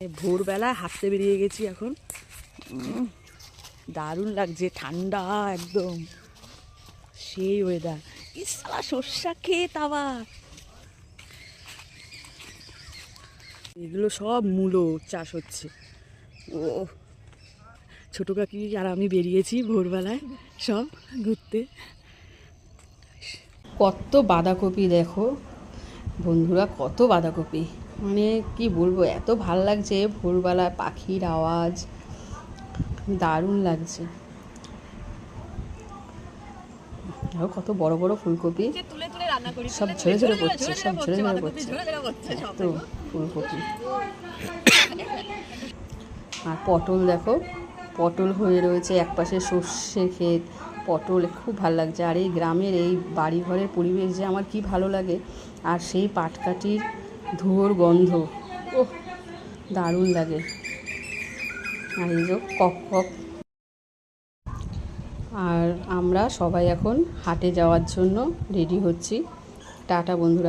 ভোরবেলায় হাঁটতে বেরিয়ে গেছি এখন। দারুণ লাগছে, ঠান্ডা একদম, সেই ওয়েদার। ইসালা সর্ষা ক্ষেত আবার, এগুলো সব মূলো চাষ হচ্ছে। ও ছোটো কাকি আর আমি বেরিয়েছি ভোরবেলায় সব ঘুরতে। কত বাঁধাকপি দেখো বন্ধুরা, কত বাঁধাকপি, মানে কি বলবো, এত ভাল লাগছে ভোরবেলায় পাখির আওয়াজ, দারুণ লাগছে। আর কত বড় বড় ফুলকপি, সব ঝরে ঝরে পড়ছে, সব ঝরে ঝরে পড়ছে, তো ফুলকপি। আর পটল দেখো, পটল হয়ে রয়েছে একপাশে, সর্ষে ক্ষেত, পটল, খুব ভালো লাগছে। আর এই গ্রামের এই বাড়িঘরের পরিবেশ যে আমার কি ভালো লাগে, আর সেই পাটকাঠির ধুয়োর গন্ধ, ওহ দারুণ লাগে। আর এই যে কক কক। আর আমরা সবাই এখন হাটে যাওয়ার জন্য রেডি হচ্ছি। টাটা বন্ধুরা।